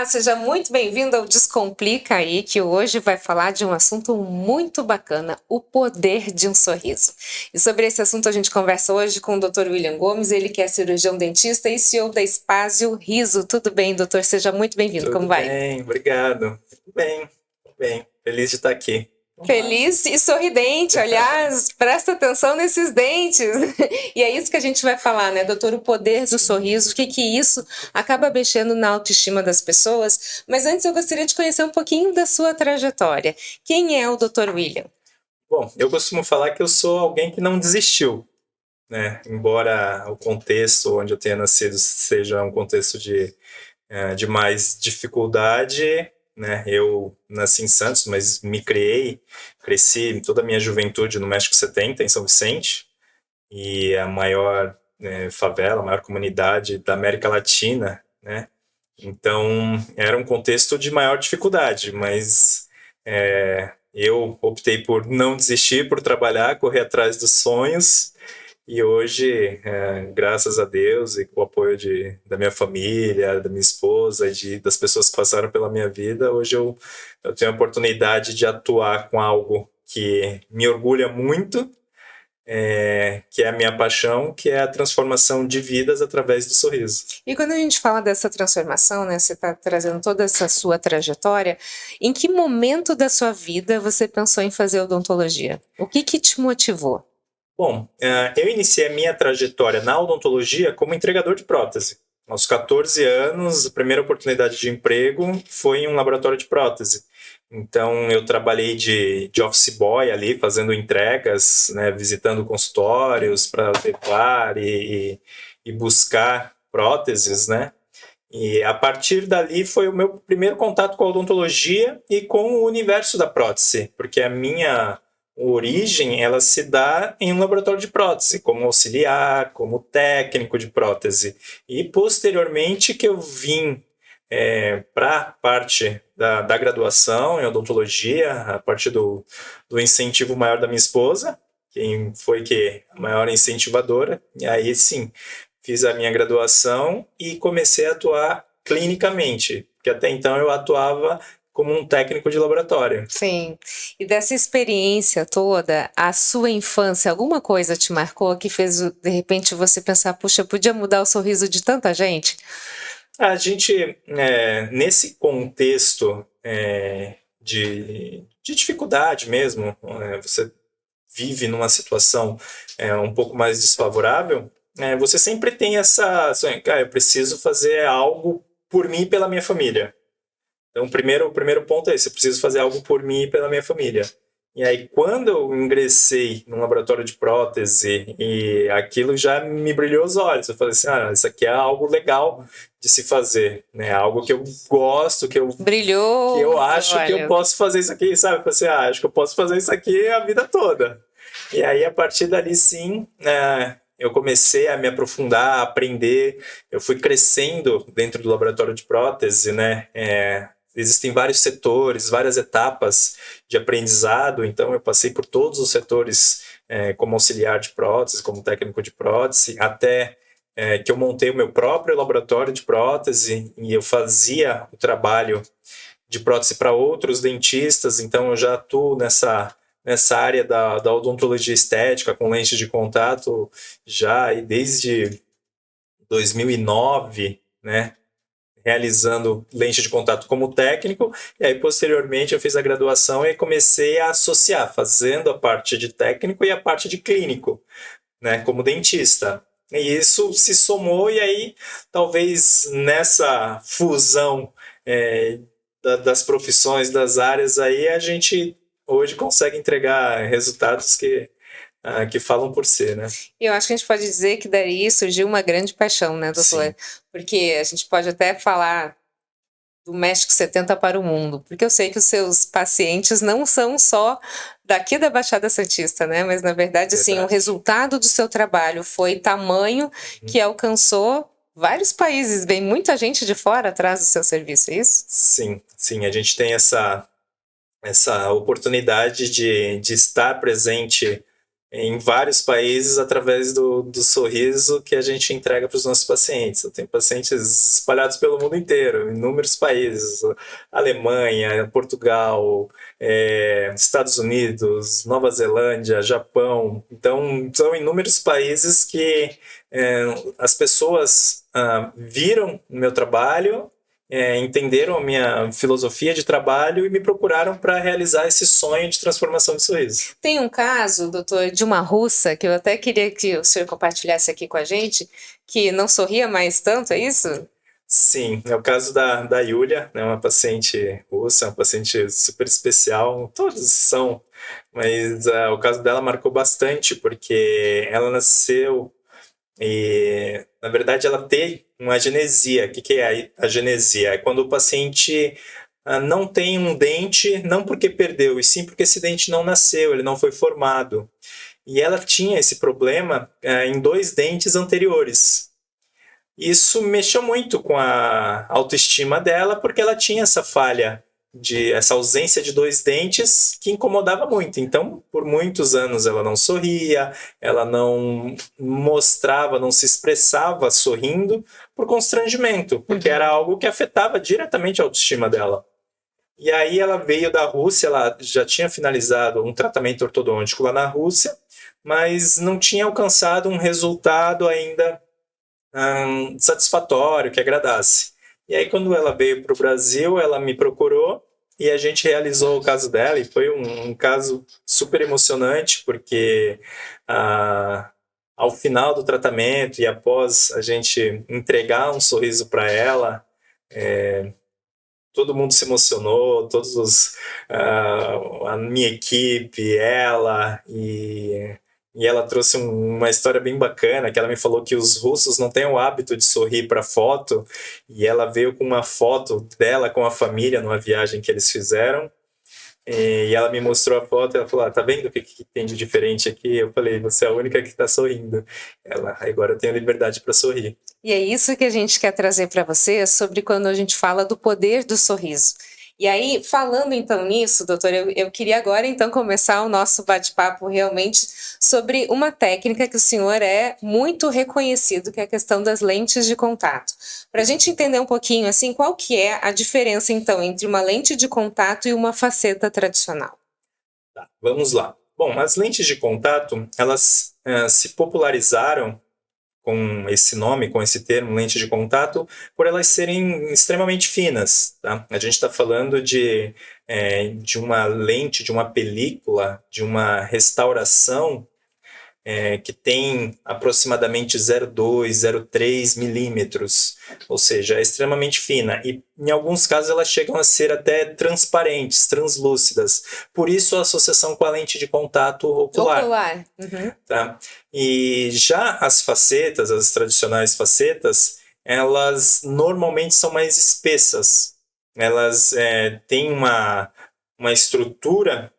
seja muito bem-vindo ao Descomplica aí, que hoje vai falar de um assunto muito bacana, o poder de um sorriso. E sobre esse assunto a gente conversa hoje com o Dr. William Gomes, ele que é cirurgião dentista e CEO da Espásio Riso. Tudo bem, doutor? Seja muito bem-vindo. Como vai? Tudo bem, obrigado. Tudo bem. Feliz de estar aqui. Feliz e sorridente, aliás, presta atenção nesses dentes. E é isso que a gente vai falar, né, doutor? O poder do sorriso, o que isso acaba mexendo na autoestima das pessoas. Mas antes eu gostaria de conhecer um pouquinho da sua trajetória. Quem é o doutor William? Bom, eu costumo falar que eu sou alguém que não desistiu, né? Embora o contexto onde eu tenha nascido seja um contexto de mais dificuldade, né? Eu nasci em Santos, mas cresci toda a minha juventude no México 70, em São Vicente, e a maior favela, a maior comunidade da América Latina, né? Então, era um contexto de maior dificuldade, mas eu optei por não desistir, por trabalhar, correr atrás dos sonhos, e hoje, graças a Deus e com o apoio da minha família, da minha esposa e das pessoas que passaram pela minha vida, hoje eu tenho a oportunidade de atuar com algo que me orgulha muito, que é a minha paixão, que é a transformação de vidas através do sorriso. E quando a gente fala dessa transformação, né, você está trazendo toda essa sua trajetória, em que momento da sua vida você pensou em fazer odontologia? O que te motivou? Bom, eu iniciei a minha trajetória na odontologia como entregador de prótese. Aos 14 anos, a primeira oportunidade de emprego foi em um laboratório de prótese. Então, eu trabalhei de office boy ali, fazendo entregas, né, visitando consultórios para levar e buscar próteses, né? E a partir dali foi o meu primeiro contato com a odontologia e com o universo da prótese, porque a minha origem ela se dá em um laboratório de prótese, como auxiliar, como técnico de prótese. E posteriormente que eu vim para a parte da graduação em odontologia, a partir do incentivo maior da minha esposa, quem foi a maior incentivadora, e aí sim, fiz a minha graduação e comecei a atuar clinicamente, porque até então eu atuava como um técnico de laboratório. Sim. E dessa experiência toda, a sua infância, alguma coisa te marcou que fez, de repente, você pensar, puxa, podia mudar o sorriso de tanta gente? A gente, nesse contexto de dificuldade mesmo, você vive numa situação um pouco mais desfavorável, você sempre tem cara, eu preciso fazer algo por mim e pela minha família. Então, o primeiro ponto é esse, eu preciso fazer algo por mim e pela minha família. E aí, quando eu ingressei num laboratório de prótese, e aquilo já me brilhou os olhos, eu falei assim, isso aqui é algo legal de se fazer, né? Algo que eu gosto, Brilhou, que eu acho que eu olha. posso fazer isso aqui, sabe? Eu falei assim, acho que eu posso fazer isso aqui a vida toda. E aí, a partir dali, sim, eu comecei a me aprofundar, a aprender. Eu fui crescendo dentro do laboratório de prótese, né? Existem vários setores, várias etapas de aprendizado, então eu passei por todos os setores como auxiliar de prótese, como técnico de prótese, até que eu montei o meu próprio laboratório de prótese e eu fazia o trabalho de prótese para outros dentistas, então eu já atuo nessa área da odontologia estética com lente de contato já e desde 2009, né? Realizando lente de contato como técnico, e aí posteriormente eu fiz a graduação e comecei a associar, fazendo a parte de técnico e a parte de clínico, né, como dentista. E isso se somou, e aí talvez nessa fusão das profissões, das áreas, aí a gente hoje consegue entregar resultados que falam por si, né? E eu acho que a gente pode dizer que daí surgiu uma grande paixão, né, doutor? Sim. Porque a gente pode até falar do México 70 para o mundo, porque eu sei que os seus pacientes não são só daqui da Baixada Santista, né? Mas na verdade, assim, o resultado do seu trabalho foi tamanho que alcançou vários países, vem muita gente de fora atrás do seu serviço, é isso? Sim, a gente tem essa oportunidade de estar presente em vários países através do sorriso que a gente entrega para os nossos pacientes. Eu tenho pacientes espalhados pelo mundo inteiro, em inúmeros países, Alemanha, Portugal, Estados Unidos, Nova Zelândia, Japão. Então, são inúmeros países que as pessoas viram o meu trabalho, entenderam a minha filosofia de trabalho e me procuraram para realizar esse sonho de transformação de sorriso. Tem um caso, doutor, de uma russa, que eu até queria que o senhor compartilhasse aqui com a gente, que não sorria mais tanto, é isso? Sim, é o caso da Yulia, né, uma paciente russa, uma paciente super especial, todos são, mas o caso dela marcou bastante, porque ela nasceu e, na verdade, ela tem uma agenesia. O que é a agenesia? É quando o paciente não tem um dente, não porque perdeu, e sim porque esse dente não nasceu, ele não foi formado. E ela tinha esse problema em 2 dentes anteriores. Isso mexeu muito com a autoestima dela, porque ela tinha essa falha, essa ausência de 2 dentes que incomodava muito. Então, por muitos anos ela não sorria, ela não mostrava, não se expressava sorrindo por constrangimento, porque era algo que afetava diretamente a autoestima dela. E aí ela veio da Rússia, ela já tinha finalizado um tratamento ortodôntico lá na Rússia, mas não tinha alcançado um resultado ainda satisfatório, que agradasse. E aí, quando ela veio para o Brasil, ela me procurou e a gente realizou o caso dela, e foi um caso super emocionante, porque ao final do tratamento e após a gente entregar um sorriso para ela, todo mundo se emocionou, a minha equipe, ela, e ela trouxe uma história bem bacana, que ela me falou que os russos não têm o hábito de sorrir para foto, e ela veio com uma foto dela com a família numa viagem que eles fizeram, e ela me mostrou a foto e ela falou, tá vendo o que tem de diferente aqui? Eu falei, você é a única que está sorrindo. Ela, agora eu tenho liberdade para sorrir. E é isso que a gente quer trazer para você sobre quando a gente fala do poder do sorriso. E aí, falando então nisso, doutor, eu queria agora então começar o nosso bate-papo realmente sobre uma técnica que o senhor é muito reconhecido, que é a questão das lentes de contato. Para a gente entender um pouquinho assim, qual que é a diferença então entre uma lente de contato e uma faceta tradicional? Tá, vamos lá. Bom, as lentes de contato, elas se popularizaram com esse nome, com esse termo, lente de contato, por elas serem extremamente finas. Tá? A gente está falando de uma lente, de uma película, de uma restauração que tem aproximadamente 0,2, 0,3 milímetros, ou seja, é extremamente fina. E em alguns casos elas chegam a ser até transparentes, translúcidas. Por isso a associação com a lente de contato ocular. Uhum. Tá? E já as facetas, as tradicionais facetas, elas normalmente são mais espessas. Elas têm uma estrutura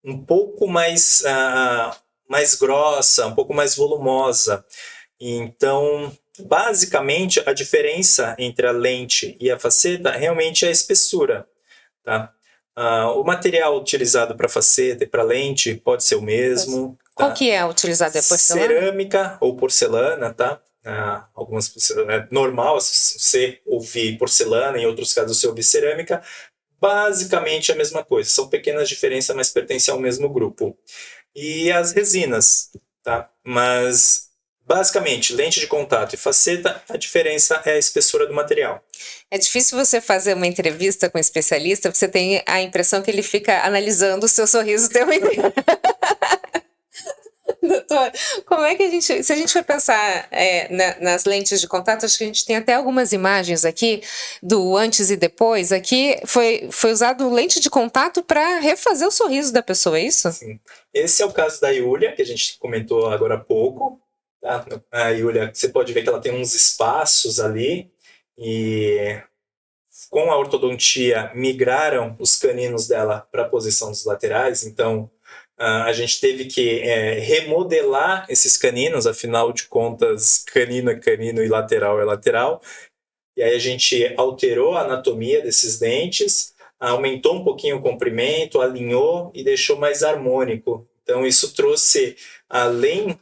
um pouco mais grossa, um pouco mais volumosa. Então, basicamente, a diferença entre a lente e a faceta realmente é a espessura. Tá? O material utilizado para faceta e para lente pode ser o mesmo. Qual que é utilizado? É porcelana? Cerâmica ou porcelana, tá? Algumas é normal você ouvir porcelana, em outros casos você ouvir cerâmica. Basicamente a mesma coisa, são pequenas diferenças, mas pertencem ao mesmo grupo. E as resinas, tá? Mas basicamente, lente de contato e faceta, a diferença é a espessura do material. É difícil você fazer uma entrevista com um especialista, você tem a impressão que ele fica analisando o seu sorriso o tempo inteiro. Doutor, como é que a gente, se a gente for pensar nas lentes de contato, acho que a gente tem até algumas imagens aqui do antes e depois. Aqui foi usado lente de contato para refazer o sorriso da pessoa, é isso? Sim. Esse é o caso da Yulia, que a gente comentou agora há pouco. Tá? A Yulia, você pode ver que ela tem uns espaços ali e com a ortodontia migraram os caninos dela para a posição dos laterais, então a gente teve que remodelar esses caninos, afinal de contas, canino é canino e lateral é lateral. E aí a gente alterou a anatomia desses dentes, aumentou um pouquinho o comprimento, alinhou e deixou mais harmônico. Então, isso trouxe, além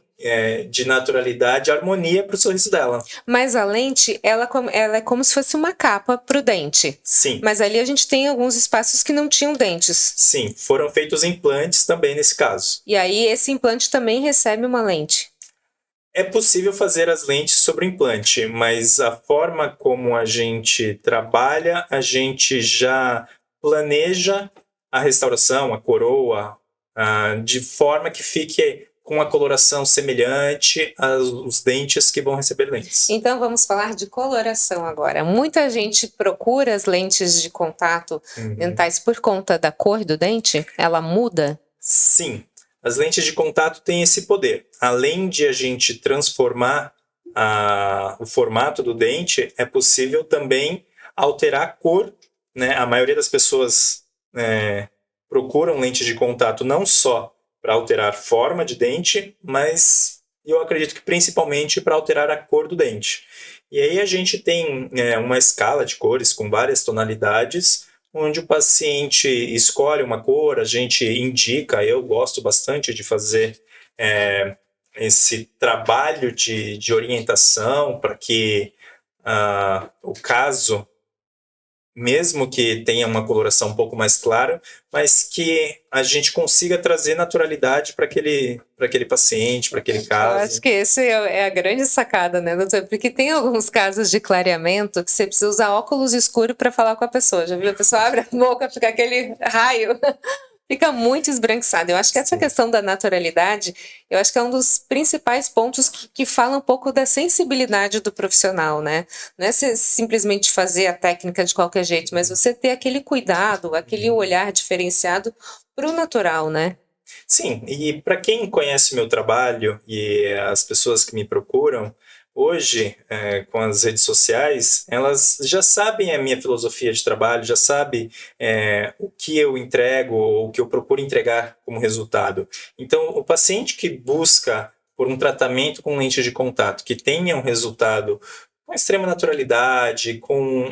de naturalidade, harmonia para o sorriso dela. Mas a lente, ela é como se fosse uma capa para o dente. Sim. Mas ali a gente tem alguns espaços que não tinham dentes. Sim, foram feitos implantes também nesse caso. E aí esse implante também recebe uma lente. É possível fazer as lentes sobre implante, mas a forma como a gente trabalha, a gente já planeja a restauração, a coroa, de forma que fique com a coloração semelhante aos dentes que vão receber lentes. Então vamos falar de coloração agora. Muita gente procura as lentes de contato dentais por conta da cor do dente? Ela muda? Sim. As lentes de contato têm esse poder. Além de a gente transformar o formato do dente, é possível também alterar a cor, né? A maioria das pessoas procuram lentes de contato não só para alterar forma de dente, mas eu acredito que principalmente para alterar a cor do dente. E aí a gente tem uma escala de cores com várias tonalidades, onde o paciente escolhe uma cor, a gente indica, eu gosto bastante de fazer esse trabalho de orientação para que o caso, mesmo que tenha uma coloração um pouco mais clara, mas que a gente consiga trazer naturalidade para aquele paciente, para aquele caso. Eu acho que esse é a grande sacada, né, doutor? Porque tem alguns casos de clareamento que você precisa usar óculos escuros para falar com a pessoa. Já viu? A pessoa abre a boca, fica aquele raio. Fica muito esbranquiçado. Eu acho que essa questão da naturalidade, eu acho que é um dos principais pontos que fala um pouco da sensibilidade do profissional, né? Não é simplesmente fazer a técnica de qualquer jeito, mas você ter aquele cuidado, aquele olhar diferenciado para o natural, né? Sim, e para quem conhece meu trabalho e as pessoas que me procuram, hoje, com as redes sociais, elas já sabem a minha filosofia de trabalho, já sabem o que eu entrego, o que eu procuro entregar como resultado. Então, o paciente que busca por um tratamento com lente de contato, que tenha um resultado com extrema naturalidade, com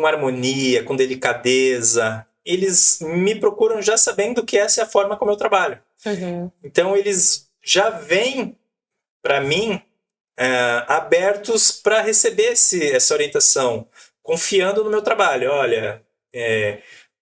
harmonia, com delicadeza, eles me procuram já sabendo que essa é a forma como eu trabalho. Uhum. Então, eles já vêm para mim abertos para receber essa orientação, confiando no meu trabalho. Olha,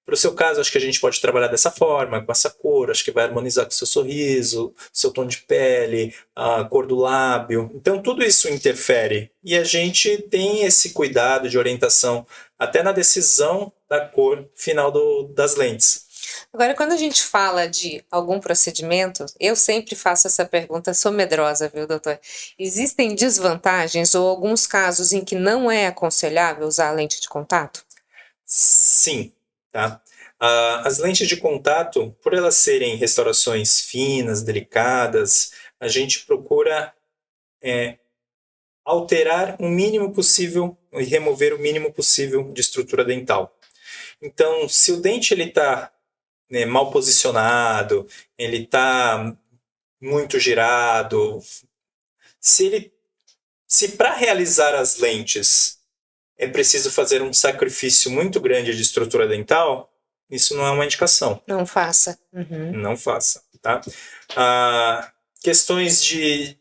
para o seu caso, acho que a gente pode trabalhar dessa forma, com essa cor, acho que vai harmonizar com o seu sorriso, seu tom de pele, a cor do lábio. Então, tudo isso interfere. E a gente tem esse cuidado de orientação até na decisão da cor final das lentes. Agora, quando a gente fala de algum procedimento, eu sempre faço essa pergunta, sou medrosa, viu, doutor? Existem desvantagens ou alguns casos em que não é aconselhável usar a lente de contato? Sim, tá? As lentes de contato, por elas serem restaurações finas, delicadas, a gente procura alterar o mínimo possível e remover o mínimo possível de estrutura dental. Então, se o dente está mal posicionado, ele está muito girado, se para realizar as lentes é preciso fazer um sacrifício muito grande de estrutura dental, isso não é uma indicação. Não faça. Uhum. Não faça, tá? Questões de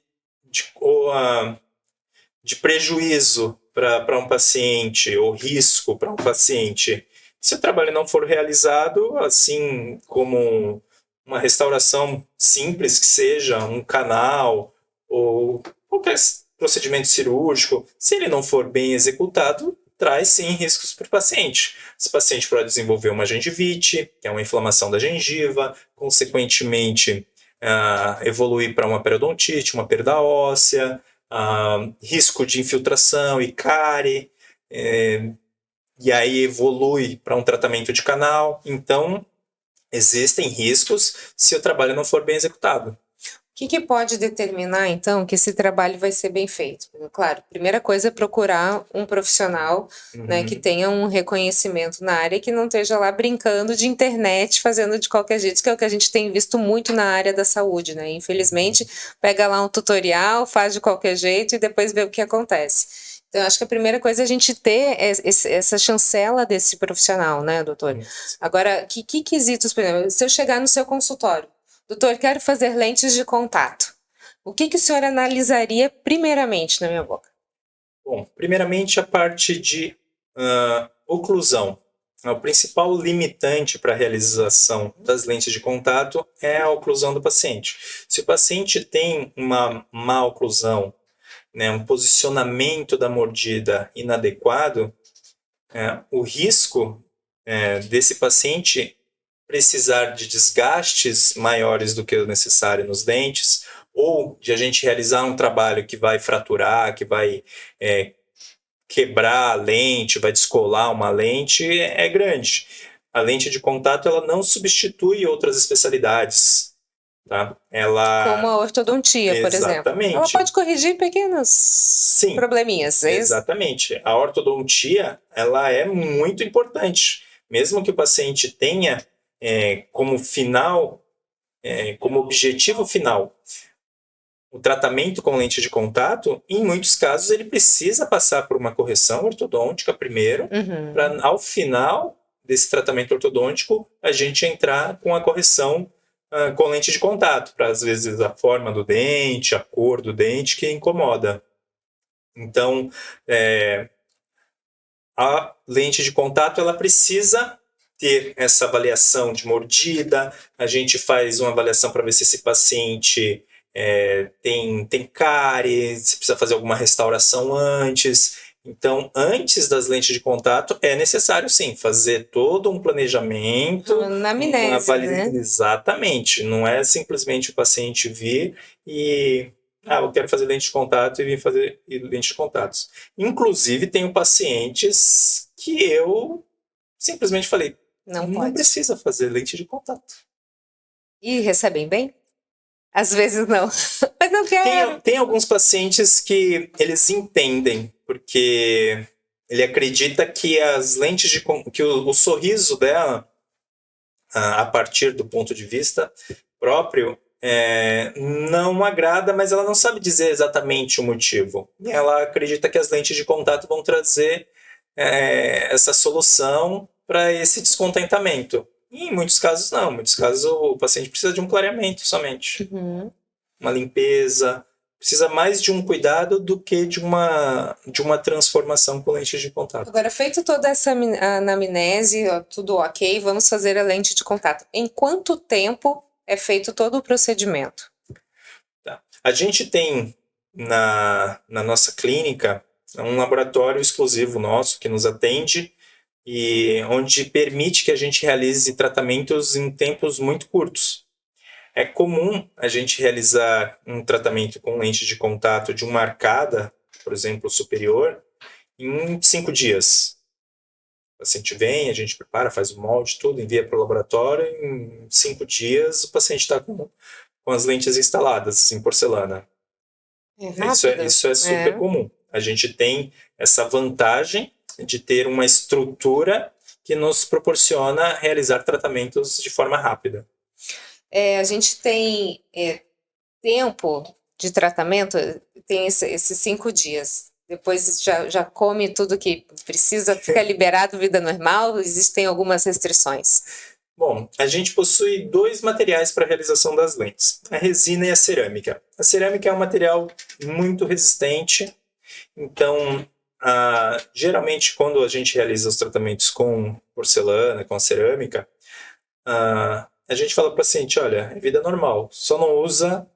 prejuízo para um paciente, ou risco para um paciente. Se o trabalho não for realizado, assim como uma restauração simples que seja, um canal, ou qualquer procedimento cirúrgico, se ele não for bem executado, traz sim riscos para o paciente. Esse paciente pode desenvolver uma gengivite, que é uma inflamação da gengiva, consequentemente evoluir para uma periodontite, uma perda óssea, risco de infiltração e cárie, e aí evolui para um tratamento de canal. Então, existem riscos se o trabalho não for bem executado. O que pode determinar, então, que esse trabalho vai ser bem feito? Claro, a primeira coisa é procurar um profissional, né, que tenha um reconhecimento na área, que não esteja lá brincando de internet, fazendo de qualquer jeito, que é o que a gente tem visto muito na área da saúde, né? Infelizmente, pega lá um tutorial, faz de qualquer jeito e depois vê o que acontece. Então, acho que a primeira coisa é a gente ter essa chancela desse profissional, né, doutor? Agora, que quesitos, por exemplo, se eu chegar no seu consultório, Doutor, quero fazer lentes de contato. O que o senhor analisaria primeiramente na minha boca? Bom, primeiramente a parte de oclusão. O principal limitante para a realização das lentes de contato é a oclusão do paciente. Se o paciente tem uma má oclusão, né, um posicionamento da mordida inadequado, o risco desse paciente precisar de desgastes maiores do que o necessário nos dentes, ou de a gente realizar um trabalho que vai fraturar, que vai quebrar a lente, vai descolar uma lente, é grande. A lente de contato ela não substitui outras especialidades. Tá? Como a ortodontia, por exemplo. Exatamente. Ela pode corrigir pequenos probleminhas, é isso? Exatamente. A ortodontia ela é muito importante. Mesmo que o paciente tenha como final, como objetivo final, o tratamento com lente de contato, em muitos casos ele precisa passar por uma correção ortodôntica primeiro, para ao final desse tratamento ortodôntico a gente entrar com a correção com lente de contato, para às vezes a forma do dente, a cor do dente que incomoda. Então, a lente de contato ela precisa ter essa avaliação de mordida, a gente faz uma avaliação para ver se esse paciente tem cárie, se precisa fazer alguma restauração antes. Então, antes das lentes de contato, é necessário, sim, fazer todo um planejamento. Na anamnese, né? Exatamente. Não é simplesmente o paciente vir e... eu quero fazer lente de contato e vim fazer lente de contatos. Inclusive, tenho pacientes que eu simplesmente falei, não precisa fazer lente de contato. E recebem bem? Às vezes não, mas não quero. Tem alguns pacientes que eles entendem, porque ele acredita que as lentes que o sorriso dela, a partir do ponto de vista próprio, não agrada, mas ela não sabe dizer exatamente o motivo. E ela acredita que as lentes de contato vão trazer essa solução para esse descontentamento. E em muitos casos não, em muitos casos o paciente precisa de um clareamento somente. Uma limpeza, precisa mais de um cuidado do que de uma transformação com lente de contato. Agora, feito toda essa anamnese, tudo ok, vamos fazer a lente de contato. Em quanto tempo é feito todo o procedimento? Tá. A gente tem na nossa clínica um laboratório exclusivo nosso que nos atende e onde permite que a gente realize tratamentos em tempos muito curtos. É comum a gente realizar um tratamento com lente de contato de uma arcada, por exemplo, superior, em 5 dias. O paciente vem, a gente prepara, faz o molde, tudo, envia para o laboratório, em 5 dias o paciente está com as lentes instaladas em porcelana. Isso é super comum. A gente tem essa vantagem de ter uma estrutura que nos proporciona realizar tratamentos de forma rápida. A gente tem tempo de tratamento, tem esses 5 dias. Depois já come tudo que precisa, fica liberado, vida normal, existem algumas restrições. Bom, a gente possui 2 materiais para a realização das lentes, a resina e a cerâmica. A cerâmica é um material muito resistente, então geralmente quando a gente realiza os tratamentos com porcelana, com cerâmica, a gente fala para o paciente, olha, é vida normal, só não usa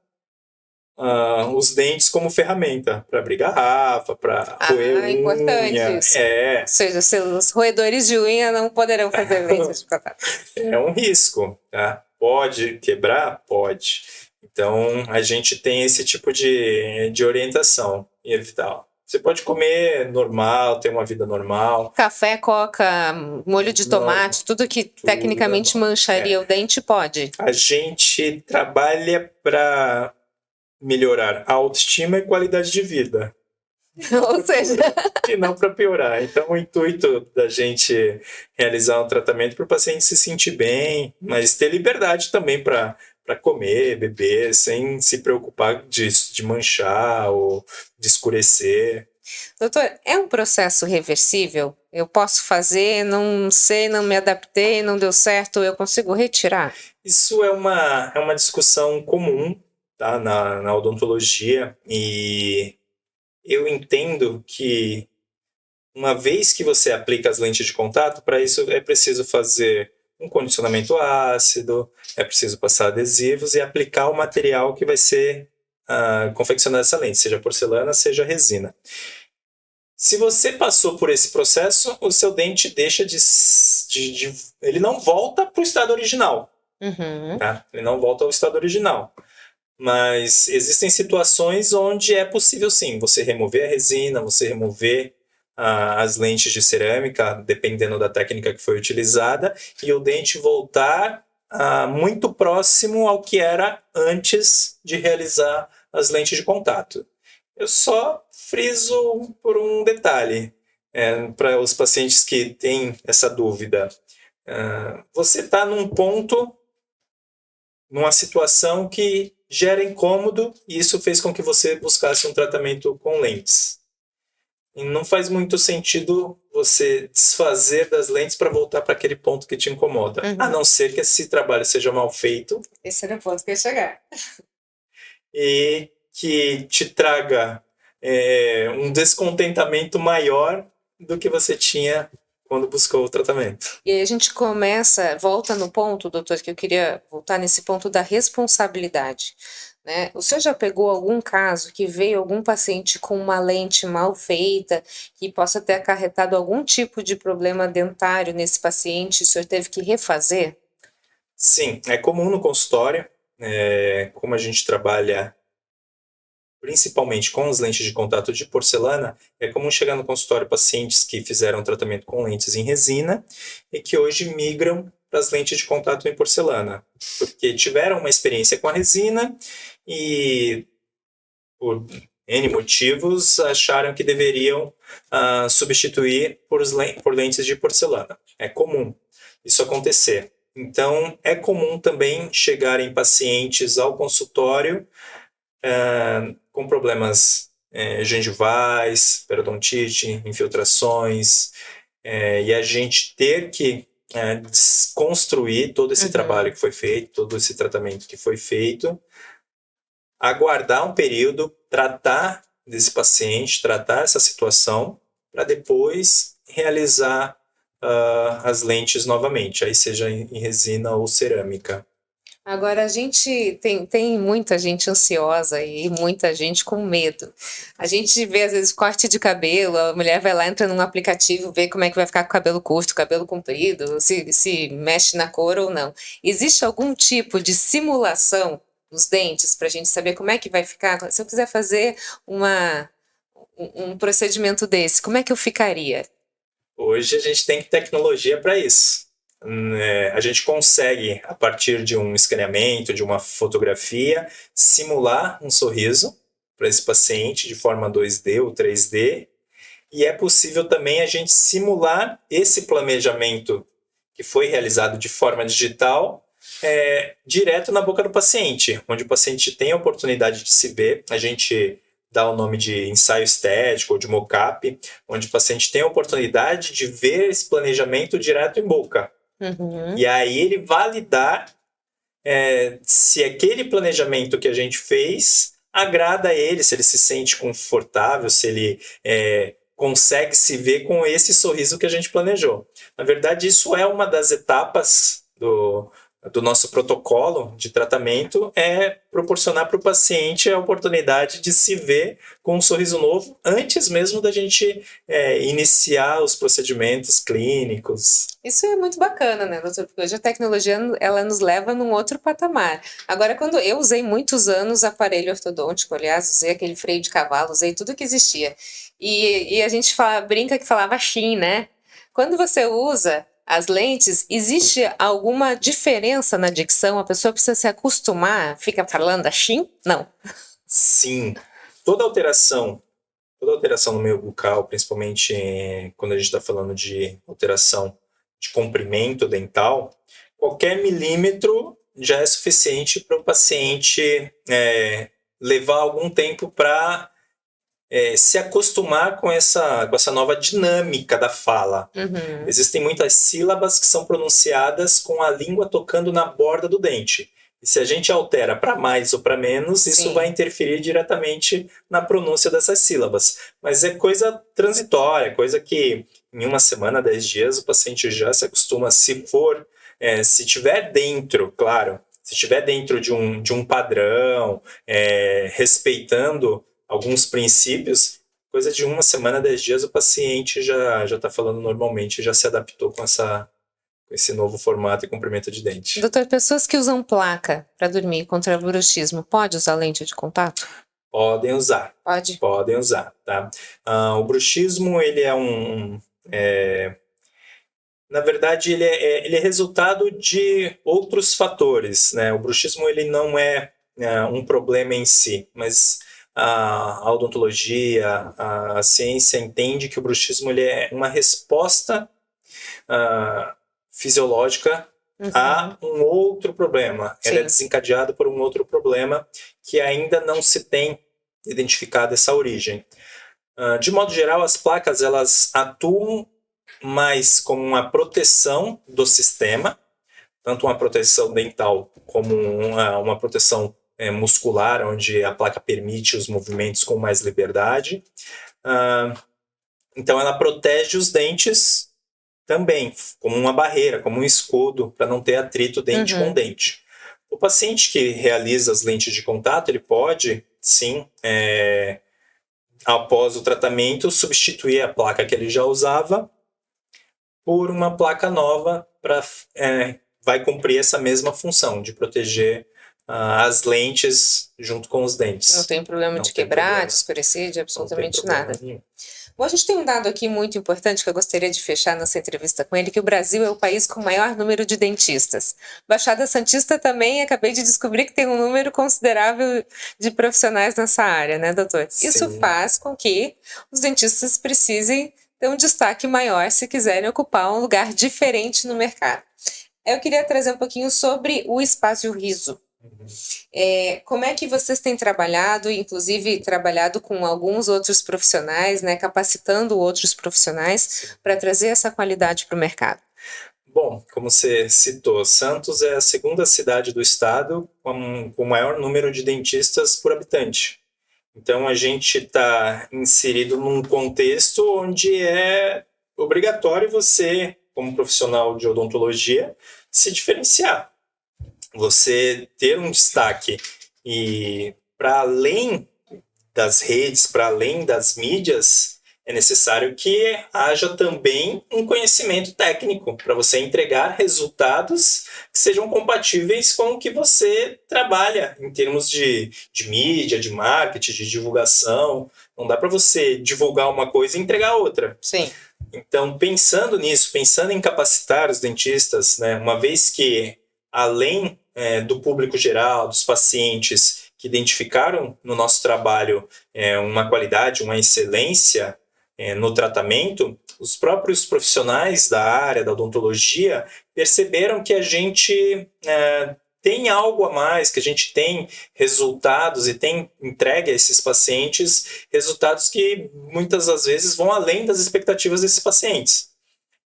os dentes como ferramenta para abrir garrafa, para roer unha. Importante isso. Ou seja, seus roedores de unha não poderão fazer lentes de contato. É um risco, tá? Pode quebrar? Pode. Então, a gente tem esse tipo de orientação e evitar. Você pode comer normal, ter uma vida normal. Café, coca, molho de tomate, tudo que tecnicamente mancharia o dente, pode. A gente trabalha para melhorar a autoestima e qualidade de vida. Ou seja... E não para piorar. Então, o intuito da gente realizar um tratamento para o paciente se sentir bem, mas ter liberdade também para comer, beber, sem se preocupar de manchar ou de escurecer. Doutor, é um processo reversível? Eu posso fazer, não sei, não me adaptei, não deu certo, eu consigo retirar? Isso é uma discussão comum, tá, na odontologia, e eu entendo que uma vez que você aplica as lentes de contato, para isso é preciso fazer um condicionamento ácido, é preciso passar adesivos e aplicar o material que vai ser confeccionado essa lente, seja porcelana, seja resina. Se você passou por esse processo, o seu dente deixa ele não volta para o estado original. Uhum. Tá? Ele não volta ao estado original. Mas existem situações onde é possível sim, você remover a resina, você remover as lentes de cerâmica, dependendo da técnica que foi utilizada, e o dente voltar muito próximo ao que era antes de realizar as lentes de contato. Eu só friso por um detalhe, para os pacientes que têm essa dúvida. Você está num ponto, numa situação que gera incômodo, e isso fez com que você buscasse um tratamento com lentes. E não faz muito sentido você desfazer das lentes para voltar para aquele ponto que te incomoda. Uhum. A não ser que esse trabalho seja mal feito. Esse era o ponto que eu ia chegar. E que te traga um descontentamento maior do que você tinha quando buscou o tratamento. E aí a gente volta no ponto, doutor, que eu queria voltar nesse ponto da responsabilidade. Né? O senhor já pegou algum caso que veio algum paciente com uma lente mal feita, que possa ter acarretado algum tipo de problema dentário nesse paciente, e o senhor teve que refazer? Sim, é comum no consultório, como a gente trabalha principalmente com as lentes de contato de porcelana, é comum chegar no consultório pacientes que fizeram tratamento com lentes em resina e que hoje migram para as lentes de contato em porcelana, porque tiveram uma experiência com a resina e, por N motivos, acharam que deveriam substituir por lentes de porcelana. É comum isso acontecer. Então, é comum também chegarem pacientes ao consultório com problemas gengivais, periodontite, infiltrações, e a gente ter que desconstruir todo esse trabalho que foi feito, todo esse tratamento que foi feito, aguardar um período, tratar desse paciente, tratar essa situação, para depois realizar as lentes novamente, aí seja em resina ou cerâmica. Agora, a gente tem muita gente ansiosa e muita gente com medo. A gente vê, às vezes, corte de cabelo, a mulher vai lá, entra num aplicativo, vê como é que vai ficar com o cabelo curto, cabelo comprido, se mexe na cor ou não. Existe algum tipo de simulação nos dentes para a gente saber como é que vai ficar? Se eu quiser fazer um procedimento desse, como é que eu ficaria? Hoje a gente tem tecnologia para isso. A gente consegue, a partir de um escaneamento, de uma fotografia, simular um sorriso para esse paciente de forma 2D ou 3D. E é possível também a gente simular esse planejamento que foi realizado de forma digital direto na boca do paciente, onde o paciente tem a oportunidade de se ver. A gente dá o nome de ensaio estético ou de mock-up, onde o paciente tem a oportunidade de ver esse planejamento direto em boca. Uhum. E aí ele validar se aquele planejamento que a gente fez agrada a ele, se ele se sente confortável, se ele consegue se ver com esse sorriso que a gente planejou. Na verdade, isso é uma das etapas do nosso protocolo de tratamento, é proporcionar para o paciente a oportunidade de se ver com um sorriso novo antes mesmo da gente iniciar os procedimentos clínicos. Isso é muito bacana, né, doutor? Porque hoje a tecnologia, ela nos leva num outro patamar. Agora, quando eu usei muitos anos aparelho ortodôntico, aliás, usei aquele freio de cavalo, usei tudo que existia. E a gente brinca que falava Shin, né? Quando você usa as lentes, existe alguma diferença na dicção? A pessoa precisa se acostumar, fica falando Shin? Não. Sim. Toda alteração no meio bucal, principalmente quando a gente está falando de alteração de comprimento dental, qualquer milímetro já é suficiente para o paciente levar algum tempo para se acostumar com essa nova dinâmica da fala. Uhum. Existem muitas sílabas que são pronunciadas com a língua tocando na borda do dente. E se a gente altera para mais ou para menos, isso Sim. vai interferir diretamente na pronúncia dessas sílabas. Mas é coisa transitória, coisa que em 1 semana, 10 dias, o paciente já se acostuma. Se tiver dentro, claro, se tiver dentro de um padrão, respeitando alguns princípios, coisa de 1 semana, 10 dias, o paciente já está falando normalmente, já se adaptou com esse novo formato e comprimento de dente. Doutor, pessoas que usam placa para dormir contra bruxismo, pode usar lente de contato? Podem usar. Pode? Podem usar, tá? O bruxismo, ele é na verdade, ele é resultado de outros fatores, né? O bruxismo, ele não é um problema em si, mas a odontologia, a ciência entende que o bruxismo ele é uma resposta fisiológica a um outro problema. Sim. Ele é desencadeado por um outro problema que ainda não se tem identificado essa origem. De modo geral, as placas elas atuam mais como uma proteção do sistema, tanto uma proteção dental como uma proteção muscular, onde a placa permite os movimentos com mais liberdade. Então, ela protege os dentes também, como uma barreira, como um escudo, para não ter atrito dente com dente. O paciente que realiza as lentes de contato, ele pode, sim, após o tratamento, substituir a placa que ele já usava por uma placa nova vai cumprir essa mesma função de proteger as lentes junto com os dentes. Não tem problema de quebrar, de escurecer, de absolutamente nada. Nenhum. Bom, a gente tem um dado aqui muito importante que eu gostaria de fechar nossa entrevista com ele, que o Brasil é o país com o maior número de dentistas. Baixada Santista também, acabei de descobrir que tem um número considerável de profissionais nessa área, né, doutor? Sim. Isso faz com que os dentistas precisem ter um destaque maior se quiserem ocupar um lugar diferente no mercado. Eu queria trazer um pouquinho sobre o Espaço Riso. Como é que vocês têm trabalhado, inclusive trabalhado com alguns outros profissionais, né, capacitando outros profissionais para trazer essa qualidade para o mercado? Bom, como você citou, Santos é a segunda cidade do estado com o maior número de dentistas por habitante. Então a gente está inserido num contexto onde é obrigatório você, como profissional de odontologia, se diferenciar. Você ter um destaque e para além das redes, para além das mídias, é necessário que haja também um conhecimento técnico para você entregar resultados que sejam compatíveis com o que você trabalha em termos de mídia, de marketing, de divulgação. Não dá para você divulgar uma coisa e entregar outra. Sim. Então, pensando nisso, pensando em capacitar os dentistas, né, uma vez que, além do público geral, dos pacientes que identificaram no nosso trabalho uma qualidade, uma excelência no tratamento, os próprios profissionais da área da odontologia perceberam que a gente tem algo a mais, que a gente tem resultados e tem entregue a esses pacientes resultados que muitas das vezes vão além das expectativas desses pacientes.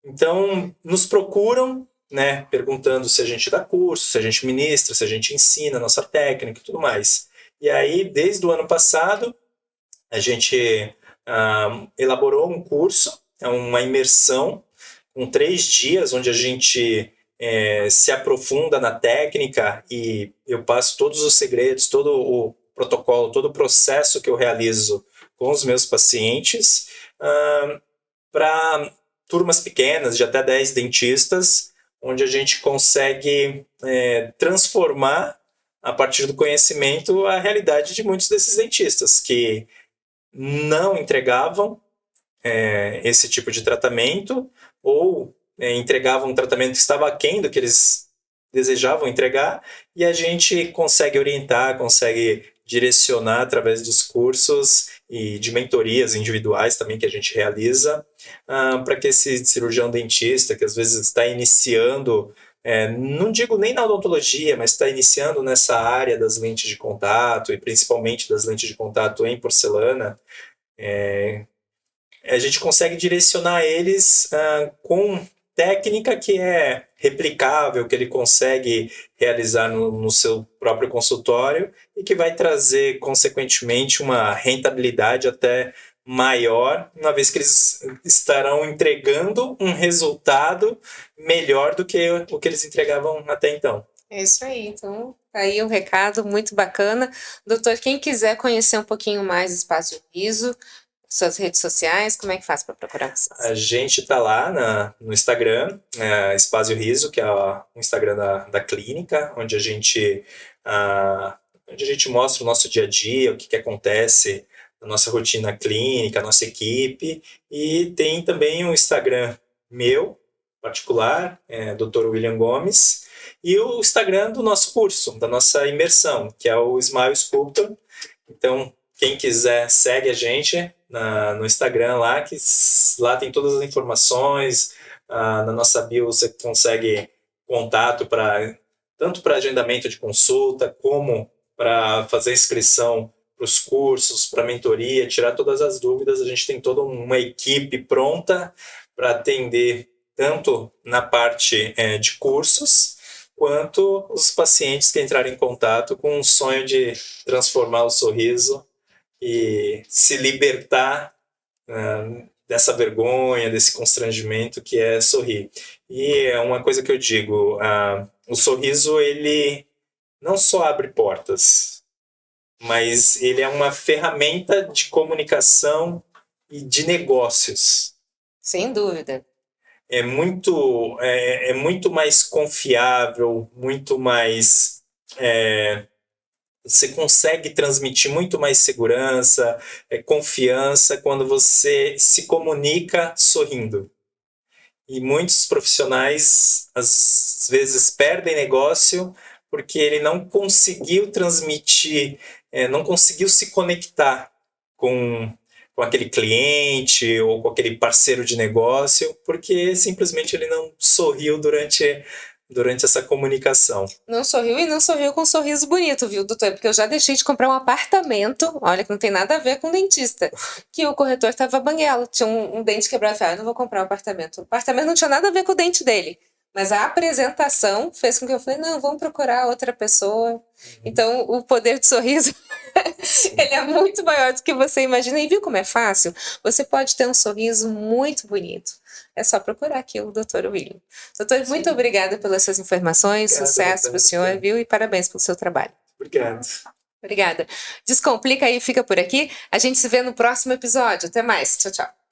Então, nos procuram, né, perguntando se a gente dá curso, se a gente ministra, se a gente ensina a nossa técnica e tudo mais. E aí, desde o ano passado, a gente elaborou um curso, uma imersão, com 3 dias, onde a gente se aprofunda na técnica e eu passo todos os segredos, todo o protocolo, todo o processo que eu realizo com os meus pacientes para turmas pequenas, de até 10 dentistas, onde a gente consegue transformar, a partir do conhecimento, a realidade de muitos desses dentistas que não entregavam esse tipo de tratamento ou entregavam um tratamento que estava aquém do que eles desejavam entregar, e a gente consegue orientar, consegue direcionar através dos cursos e de mentorias individuais também que a gente realiza, para que esse cirurgião dentista, que às vezes está iniciando, não digo nem na odontologia, mas está iniciando nessa área das lentes de contato, e principalmente das lentes de contato em porcelana, A gente consegue direcionar eles com técnica que é replicável, que ele consegue realizar no seu próprio consultório e que vai trazer, consequentemente, uma rentabilidade até maior, uma vez que eles estarão entregando um resultado melhor do que o que eles entregavam até então. É isso aí, então tá aí um recado muito bacana. Doutor, quem quiser conhecer um pouquinho mais do Espaço Riso, suas redes sociais, como é que faz para procurar vocês? A gente está lá no Instagram, Espaço Riso, que é o Instagram da clínica, onde a gente mostra o nosso dia a dia, o que acontece na nossa rotina clínica, a nossa equipe, e tem também um Instagram meu, particular, Dr. William Gomes, e o Instagram do nosso curso, da nossa imersão, que é o Smile Sculptor. Então, quem quiser, segue a gente no Instagram lá, que lá tem todas as informações. Na nossa bio você consegue contato tanto para agendamento de consulta, como para fazer inscrição para os cursos, para mentoria, tirar todas as dúvidas. A gente tem toda uma equipe pronta para atender tanto na parte de cursos, quanto os pacientes que entrarem em contato com um sonho de transformar o sorriso e se libertar dessa vergonha, desse constrangimento que é sorrir. E é uma coisa que eu digo, o sorriso, ele não só abre portas, mas ele é uma ferramenta de comunicação e de negócios. Sem dúvida. É muito mais confiável, muito mais... você consegue transmitir muito mais segurança, confiança quando você se comunica sorrindo. E muitos profissionais, às vezes, perdem negócio porque ele não conseguiu transmitir, não conseguiu se conectar com aquele cliente ou com aquele parceiro de negócio, porque simplesmente ele não sorriu durante essa comunicação. Não sorriu e não sorriu com um sorriso bonito, viu, doutor? Porque eu já deixei de comprar um apartamento, olha que não tem nada a ver com dentista, que o corretor estava banguelo, tinha um dente quebrado, eu falei, não vou comprar um apartamento. O apartamento não tinha nada a ver com o dente dele, mas a apresentação fez com que eu falei, não, vamos procurar outra pessoa. Então, o poder do sorriso, ele é muito maior do que você imagina. E viu como é fácil? Você pode ter um sorriso muito bonito. É só procurar aqui o Dr. William. Doutor, muito obrigada pelas suas informações, sucesso para o senhor, viu? E parabéns pelo seu trabalho. Obrigado. Obrigada. Descomplica aí, fica por aqui. A gente se vê no próximo episódio. Até mais. Tchau, tchau.